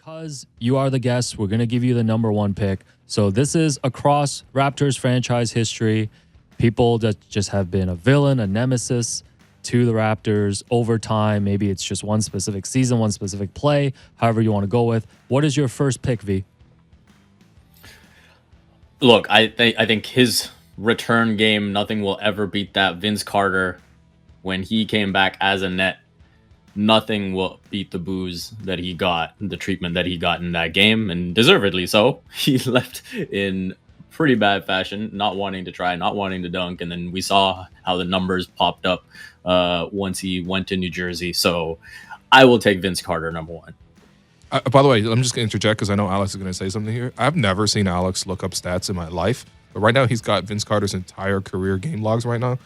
because you are the guest, we're going to give you the number one pick. So this is across Raptors franchise history. People that just have been a villain, a nemesis to the Raptors over time. Maybe it's just one specific season, one specific play, however you want to go with. What is your first pick, V? Look, I think his return game, nothing will ever beat that. Vince Carter, when he came back as a net, nothing will beat the booze that he got, the treatment that he got in that game, and deservedly so. He left in pretty bad fashion, not wanting to try, not wanting to dunk, and then we saw how the numbers popped up once he went to New Jersey. So I will take Vince Carter number one. By the way, I'm just going to interject because I know Alex is going to say something here. I've never seen Alex look up stats in my life, but right now he's got Vince Carter's entire career game logs right now.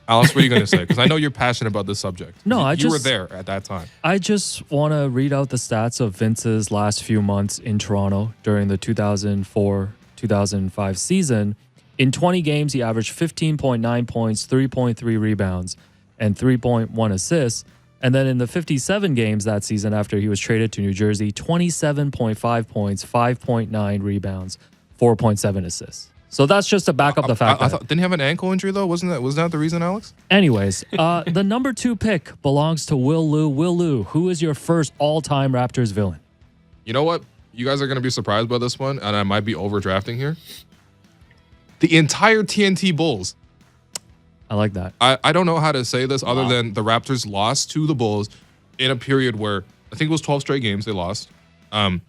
Alex, what are you going to say? Because I know you're passionate about this subject. No, you were there at that time. I just want to read out the stats of Vince's last few months in Toronto during the 2004-2005 season. In 20 games, he averaged 15.9 points, 3.3 rebounds, and 3.1 assists. And then in the 57 games that season after he was traded to New Jersey, 27.5 points, 5.9 rebounds, 4.7 assists. So that's just to back up the fact I thought, didn't he have an ankle injury, though? Wasn't that the reason, Alex? Anyways, the number 2 pick belongs to Will Lou. Will Lou, who is your first all-time Raptors villain? You know what? You guys are going to be surprised by this one, and I might be overdrafting here. The entire TNT Bulls. I like that. I don't know how to say this other than the Raptors lost to the Bulls in a period where I think it was 12 straight games they lost. And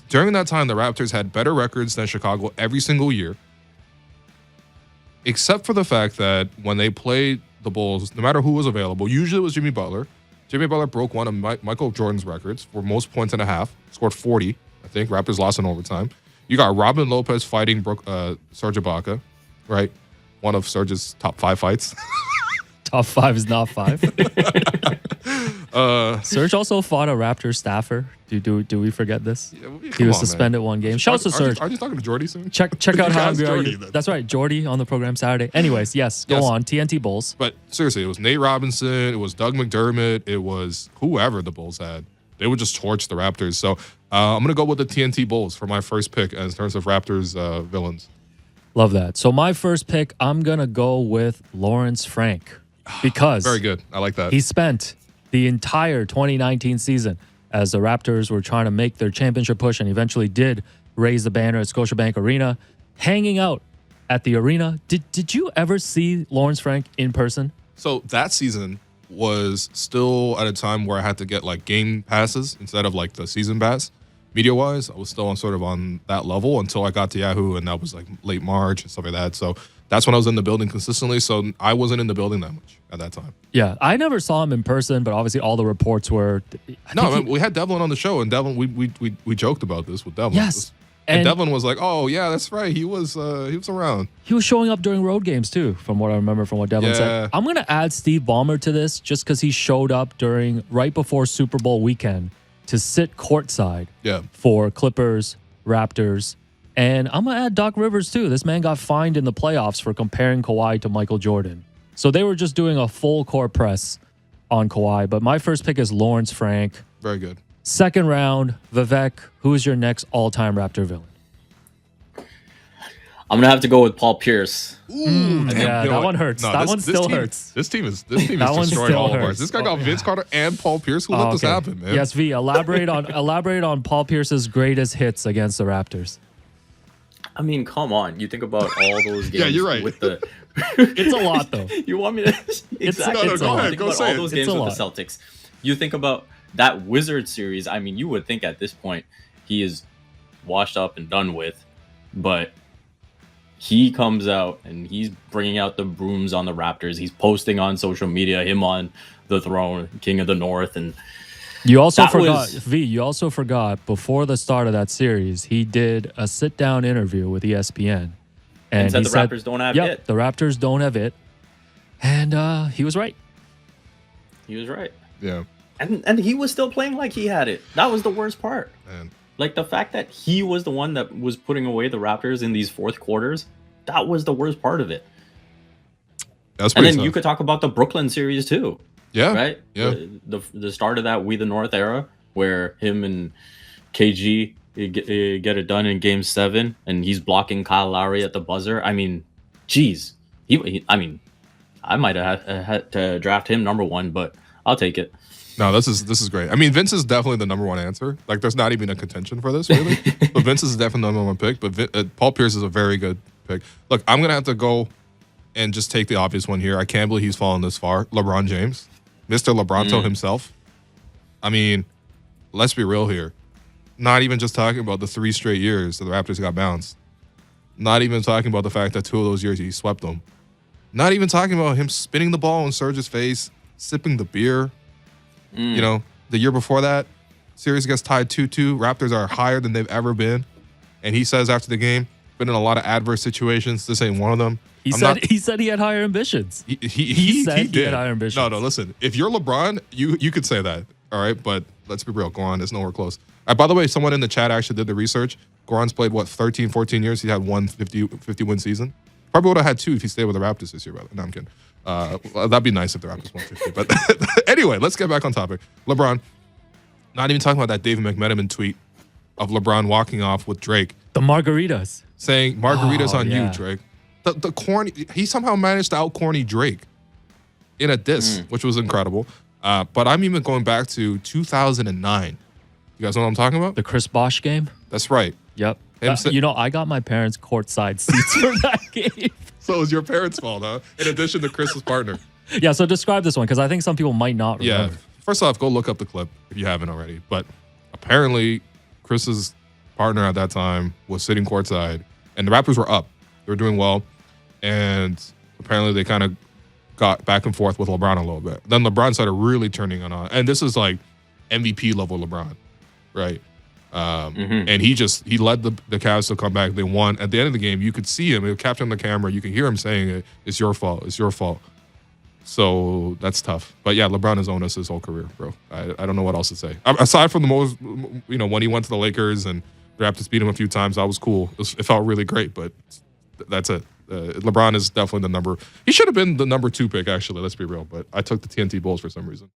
during that time, the Raptors had better records than Chicago every single year. Except for the fact that when they played the Bulls, no matter who was available, usually it was Jimmy Butler. Jimmy Butler broke one of Michael Jordan's records for most points and a half, scored 40, I think. Raptors lost in overtime. You got Robin Lopez fighting Serge Ibaka, right? One of Serge's top 5 fights. Top 5 is not 5. Serge also fought a Raptors staffer. Do we forget this? Yeah, he was suspended one game. Shout out to Serge. Are you talking to Jordy soon? Check out how Jordy. That's right, Jordy on the program Saturday. Anyways, yes, go on. TNT Bulls. But seriously, it was Nate Robinson, it was Doug McDermott, it was whoever the Bulls had. They would just torch the Raptors. So I'm going to go with the TNT Bulls for my first pick in terms of Raptors villains. Love that. So my first pick, I'm going to go with Lawrence Frank because very good. I like that. He spent the entire 2019 season as the Raptors were trying to make their championship push and eventually did raise the banner at Scotiabank Arena, hanging out at the arena. Did you ever see Lawrence Frank in person? So that season was still at a time where I had to get like game passes instead of like the season pass. Media-wise, I was still on that level until I got to Yahoo, and that was like late March and stuff like that. So that's when I was in the building consistently. So I wasn't in the building that much at that time. Yeah, I never saw him in person, but obviously all the reports were. We had Devlin on the show, and Devlin, we joked about this with Devlin. Yes, and Devlin was like, "Oh yeah, that's right. He was around. He was showing up during road games too, from what I remember from what Devlin said. I'm gonna add Steve Ballmer to this just because he showed up right before Super Bowl weekend to sit courtside for Clippers, Raptors, and I'm going to add Doc Rivers too. This man got fined in the playoffs for comparing Kawhi to Michael Jordan. So they were just doing a full court press on Kawhi. But my first pick is Lawrence Frank. Very good. Second round, Vivek, who is your next all-time Raptor villain? I'm gonna have to go with Paul Pierce. That one hurts. That one still hurts. This team is destroying all of ours. This guy got Vince Carter and Paul Pierce. Who let this happen, man? Yes, V. Elaborate on Paul Pierce's greatest hits against the Raptors. I mean, come on. You think about all those games. Yeah, you're right. With the, it's a lot though. You want me to exactly? Go ahead. Go say all those games with the Celtics. You think about that Wizards series. I mean, you would think at this point he is washed up and done with, but he comes out and he's bringing out the brooms on the Raptors. He's posting on social media, him on the throne, King of the North. And you also forgot before the start of that series, he did a sit-down interview with ESPN. And said the Raptors don't have it. The Raptors don't have it. And he was right. He was right. Yeah. And he was still playing like he had it. That was the worst part. Man. Like, the fact that he was the one that was putting away the Raptors in these fourth quarters, that was the worst part of it. That's and then tough. You could talk about the Brooklyn series, too. Yeah. Right? Yeah. The start of that We the North era, where him and KG get it done in Game 7, and he's blocking Kyle Lowry at the buzzer. I mean, geez, I might have had to draft him number 1, but I'll take it. No, this is great. I mean, Vince is definitely the number 1 answer. Like, there's not even a contention for this, really. But Vince is definitely the number 1 pick. But Paul Pierce is a very good pick. Look, I'm gonna have to go and just take the obvious one here. I can't believe he's fallen this far. LeBron James, Mr. LeBronto himself. I mean, let's be real here. Not even just talking about the 3 straight years that the Raptors got bounced. Not even talking about the fact that 2 of those years he swept them. Not even talking about him spinning the ball in Serge's face, sipping the beer. You know, the year before that, series gets tied 2-2. Raptors are higher than they've ever been. And he says after the game, been in a lot of adverse situations. This ain't one of them. He said he had higher ambitions. He said he had higher ambitions. No, listen. If you're LeBron, you could say that. All right, but let's be real. Goran is nowhere close. By the way, someone in the chat actually did the research. Goran's played, 13, 14 years? He had 50-win season. Probably would have had 2 if he stayed with the Raptors this year, brother. No, I'm kidding. Well, that'd be nice if the Raptors won 50. But anyway, let's get back on topic. LeBron, not even talking about that David McMenamin tweet of LeBron walking off with Drake. The margaritas. Saying, margaritas on you, Drake. The corny, he somehow managed to out-corny Drake in a diss, which was incredible. But I'm even going back to 2009. You guys know what I'm talking about? The Chris Bosh game? That's right. Yep. I got my parents' courtside seats for that game. So it was your parents' fault, huh? In addition to Chris's partner. Yeah, so describe this one, because I think some people might not remember. Yeah. First off, go look up the clip if you haven't already. But apparently, Chris's partner at that time was sitting courtside, and the Raptors were up. They were doing well. And apparently, they kind of got back and forth with LeBron a little bit. Then LeBron started really turning on. And this is like MVP level LeBron, right? And he led the Cavs to come back. They won. At the end of the game, you could see him. It was captured on the camera. You can hear him saying, "It's your fault. It's your fault." So that's tough. But yeah, LeBron has owned us his whole career, bro. I don't know what else to say. Aside from the most, when he went to the Lakers and the Raptors beat him a few times, that was cool. It felt really great, but that's it. LeBron is definitely he should have been the number 2 pick, actually. Let's be real. But I took the TNT Bulls for some reason.